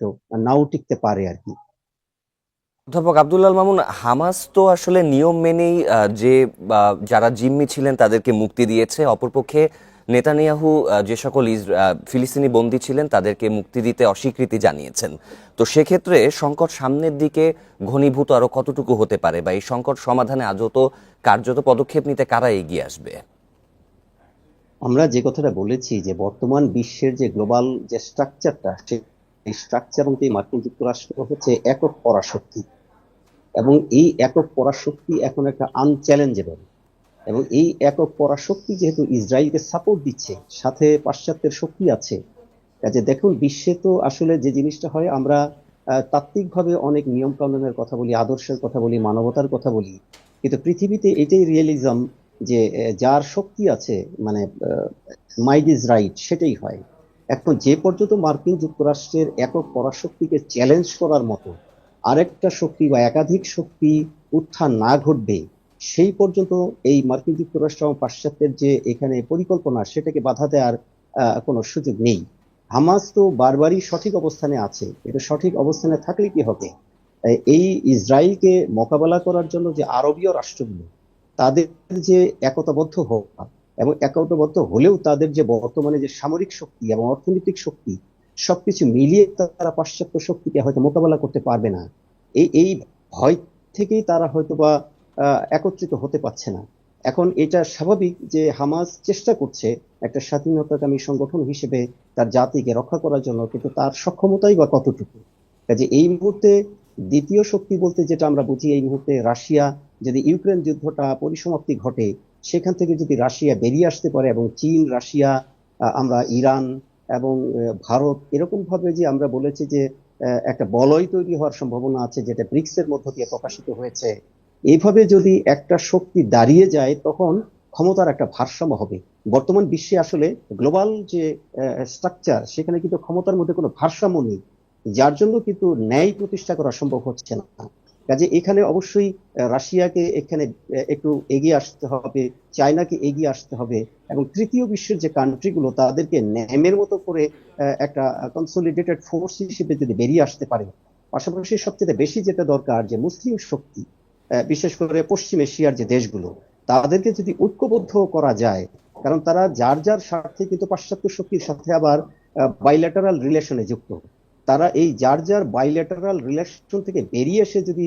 হয়তো নাও টিকতে পারে আর কি। অধ্যাপক আব্দুল্লাহ মামুন, হামাস তো আসলে নিয়ম মেনেই যে যারা জিম্মি ছিলেন তাদেরকে মুক্তি দিয়েছে। অপরপক্ষে নেতানিয়াহু যে সকল ফিলিস্তিনি বন্দী ছিলেন তাদেরকে মুক্তি দিতে অস্বীকৃতি জানিয়েছেন। তো সেক্ষেত্রে সংকট সামনের দিকে ঘনীভূত আরো কতটুকু হতে পারে, বা এই সংকট সমাধানে আদত কার্যত পদক্ষেপ নিতে কারা এগিয়ে আসবে? আমরা যে কথাটা বলেছি যে বর্তমান বিশ্বের যে গ্লোবাল যে স্ট্রাকচারটা, সেই স্ট্রাকচার অনুযায়ী মার্কিন যুক্তরাষ্ট্র হচ্ছে একক পরাশক্তি, এবং এই একক পরাশক্তি এখন একটা আনচ্যালেঞ্জেবল। এবং এই একক পরাশক্তি যেহেতু ইসরায়েলকে সাপোর্ট দিচ্ছে, সাথে পাশ্চাত্যের শক্তি আছে, কাজে দেখুন বিশ্বে তো আসলে যে জিনিসটা হয়, আমরা তাত্ত্বিকভাবে অনেক নিয়ম কানুনের কথা বলি, আদর্শের কথা বলি, মানবতার কথা বলি, কিন্তু পৃথিবীতে এটাই রিয়েলিজম যে যার শক্তি আছে, মানে মাইট ইজ রাইট, সেটাই হয়। এখন যে পর্যন্ত মার্কিন যুক্তরাষ্ট্রের একক পরাশক্তিকে চ্যালেঞ্জ করার মতো আরেকটা শক্তি বা একাধিক শক্তি উত্থান না ঘটবে, সেই পর্যন্ত এই মার্কিন যুক্তরাষ্ট্র এবং পাশ্চাত্যের যে এখানে পরিকল্পনা, সেটাকে বাধা দেওয়ার কোনো সুযোগ নেই। হামাস তো বারবারই সঠিক অবস্থানে আছে, এটা সঠিক অবস্থানে থাকলে কি হবে, এই ইসরায়েলকে মোকাবেলা করার জন্য যে আরবীয় রাষ্ট্রগুলো, তাদের যে একতাবদ্ধ হওয়া, এবং একতাবদ্ধ হলেও তাদের যে বর্তমানে যে সামরিক শক্তি এবং অর্থনৈতিক শক্তি, সবকিছু মিলিয়ে তারা পাশ্চাত্য শক্তিকে হয়তো মোকাবেলা করতে পারবে না। এই ভয় থেকেই তারা হয়তো বা একত্রিত হতে পারছে না। এখন এটা স্বাভাবিক যে হামাস চেষ্টা করছে একটা স্বাধীনতাকামী সংগঠন হিসেবে তার জাতিকে রক্ষা করার জন্য, কিন্তু তার সক্ষমতাই বা কতটুকু। কাজে এই মুহূর্তে দ্বিতীয় শক্তি বলতে যেটা আমরা বুঝি, এই মুহূর্তে রাশিয়া, যদি ইউক্রেন যুদ্ধটা পরিসমাপ্তি ঘটে, সেখান থেকে যদি রাশিয়া বেরিয়ে আসতে পারে, এবং চীন, রাশিয়া, আমরা ইরান এবং ভারত, এরকম ভাবে যে আমরা বলেছি যে একটা বলয় তৈরি হওয়ার সম্ভাবনা আছে, যেটা ব্রিক্স এর মধ্য দিয়ে প্রকাশিত হয়েছে, এইভাবে যদি একটা শক্তি দাঁড়িয়ে যায়, তখন ক্ষমতার একটা ভারসাম্য হবে। বর্তমান বিশ্বে আসলে গ্লোবাল যে স্ট্রাকচার, সেখানে কিন্তু ক্ষমতার মধ্যে কোনো ভারসাম্য নেই, যার জন্য কিন্তু ন্যায় প্রতিষ্ঠা করা সম্ভব হচ্ছে না। কাজে এখানে অবশ্যই রাশিয়াকে এখানে একটু এগিয়ে আসতে হবে, চায়নাকে এগিয়ে আসতে হবে, এবং তৃতীয় বিশ্বের যে কান্ট্রিগুলো, তাদেরকে ন্যামের মতো করে একটা কনসোলিডেটেড ফোর্স হিসেবে যদি বেরিয়ে আসতে পারে। পাশাপাশি সবচেয়ে বেশি যেটা দরকার, যে মুসলিম শক্তি, বিশেষ করে পশ্চিম এশিয়ার যে দেশগুলো, তাদেরকে যদি ঐক্যবদ্ধ করা যায়, কারণ তারা যার যার স্বার্থে কিন্তু পাশ্চাত্য শক্তির সাথে আবার বাইল্যাটারাল রিলেশনে যুক্ত। তারা এই যার যার বাইল্যাটারাল রিলেশন থেকে বেরিয়ে এসে যদি